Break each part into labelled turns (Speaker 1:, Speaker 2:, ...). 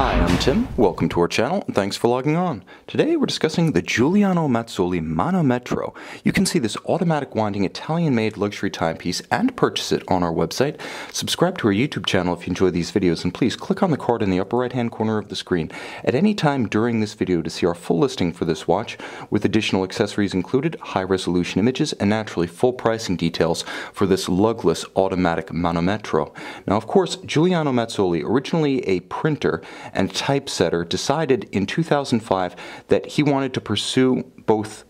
Speaker 1: Hi, I'm Tim. Welcome to our channel, and thanks for logging on. Today we're discussing the Giuliano Mazzuoli Manometro. You can see this automatic winding Italian-made luxury timepiece and purchase it on our website. Subscribe to our YouTube channel if you enjoy these videos, and please click on the card in the upper right-hand corner of the screen at any time during this video to see our full listing for this watch, with additional accessories included, high-resolution images, and naturally full pricing details for this lugless automatic Manometro. Now, of course, Giuliano Mazzuoli, originally a printer and typesetter, decided in 2005 that he wanted to pursue both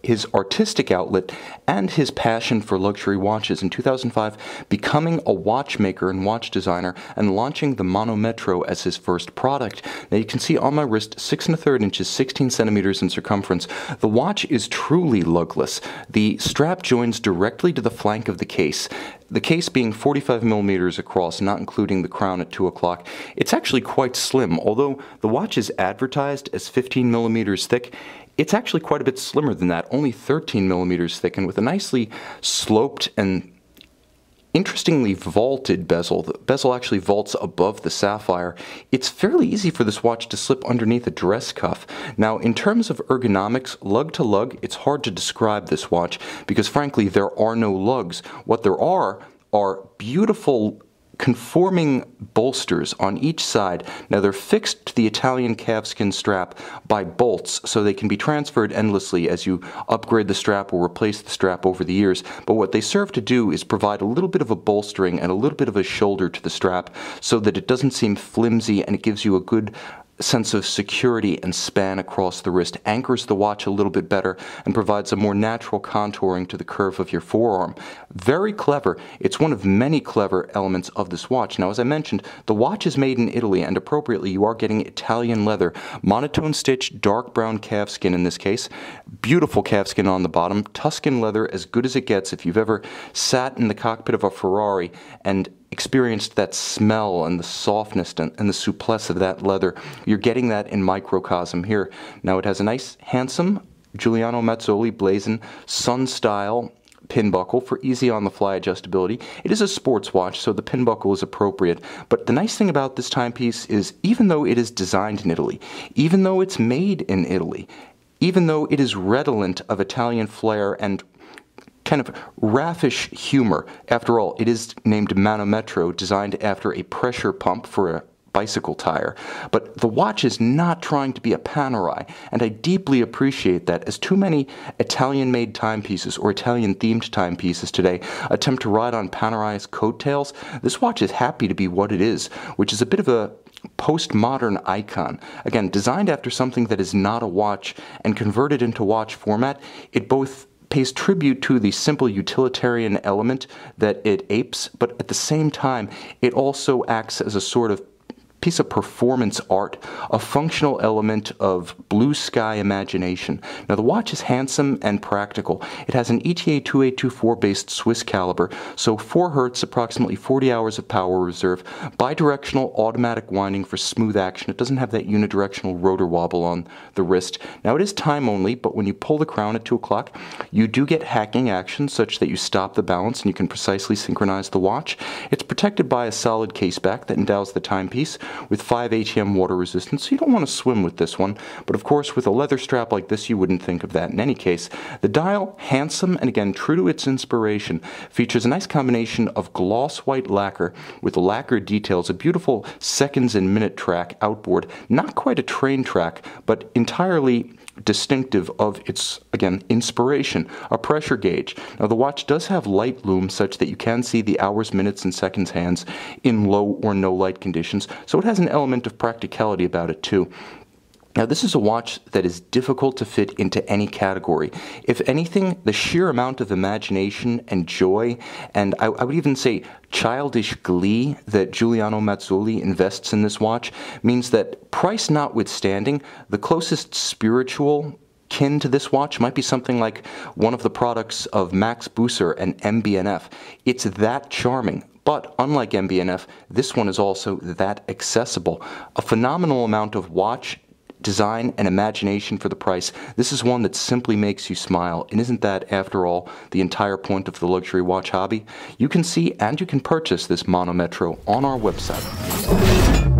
Speaker 1: his artistic outlet and his passion for luxury watches. In 2005, becoming a watchmaker and watch designer and launching the Manometro as his first product. Now you can see on my wrist 6 1/3 inches, 16 centimeters in circumference. The watch is truly lugless. The strap joins directly to the flank of the case. The case being 45 millimeters across, not including the crown at 2 o'clock. It's actually quite slim. Although the watch is advertised as 15 millimeters thick, it's actually quite a bit slimmer than that, only 13 millimeters thick, and with a nicely sloped and interestingly vaulted bezel. The bezel actually vaults above the sapphire. It's fairly easy for this watch to slip underneath a dress cuff. Now, in terms of ergonomics, lug to lug, it's hard to describe this watch because frankly there are no lugs. What there are beautiful conforming bolsters on each side. Now they're fixed to the Italian calfskin strap by bolts, so they can be transferred endlessly as you upgrade the strap or replace the strap over the years. But what they serve to do is provide a little bit of a bolstering and a little bit of a shoulder to the strap so that it doesn't seem flimsy, and it gives you a good sense of security and span across the wrist, anchors the watch a little bit better, and provides a more natural contouring to the curve of your forearm. Very clever. It's one of many clever elements of this watch. Now, as I mentioned, the watch is made in Italy, and appropriately you are getting Italian leather, monotone stitch, dark brown calfskin in this case, beautiful calfskin on the bottom, Tuscan leather as good as it gets. If you've ever sat in the cockpit of a Ferrari and experienced that smell and the softness and the souplesse of that leather, you're getting that in microcosm here. Now it has a nice, handsome Giuliano Mazzuoli blazon sun-style pin buckle for easy on-the-fly adjustability. It is a sports watch, so the pin buckle is appropriate. But the nice thing about this timepiece is, even though it is designed in Italy, even though it's made in Italy, even though it is redolent of Italian flair and kind of raffish humor. After all, it is named Manometro, designed after a pressure pump for a bicycle tire. But the watch is not trying to be a Panerai, and I deeply appreciate that, as too many Italian-made timepieces or Italian-themed timepieces today attempt to ride on Panerai's coattails. This watch is happy to be what it is, which is a bit of a postmodern icon. Again, designed after something that is not a watch and converted into watch format, it both pays tribute to the simple utilitarian element that it apes, but at the same time, it also acts as a sort of piece of performance art, a functional element of blue sky imagination. Now the watch is handsome and practical. It has an ETA 2824 based Swiss caliber, so 4 Hz, approximately 40 hours of power reserve, bidirectional automatic winding for smooth action. It doesn't have that unidirectional rotor wobble on the wrist. Now it is time only, but when you pull the crown at 2 o'clock, you do get hacking action such that you stop the balance and you can precisely synchronize the watch. It's protected by a solid caseback that endows the timepiece with 5 ATM water resistance, so you don't want to swim with this one. But of course, with a leather strap like this, you wouldn't think of that in any case. The dial, handsome and again true to its inspiration, features a nice combination of gloss white lacquer with lacquer details, a beautiful seconds and minute track outboard, not quite a train track, but entirely distinctive of its, again, inspiration, a pressure gauge. Now the watch does have light lume such that you can see the hours, minutes, and seconds hands in low or no light conditions, so it has an element of practicality about it too. Now this is a watch that is difficult to fit into any category. If anything, the sheer amount of imagination and joy, and I would even say childish glee that Giuliano Mazzuoli invests in this watch means that, price notwithstanding, the closest spiritual kin to this watch might be something like one of the products of Max Busser and MB&F. It's that charming. But unlike MB&F, this one is also that accessible. A phenomenal amount of watch design and imagination for the price. This is one that simply makes you smile. And isn't that, after all, the entire point of the luxury watch hobby? You can see and you can purchase this Manometro on our website.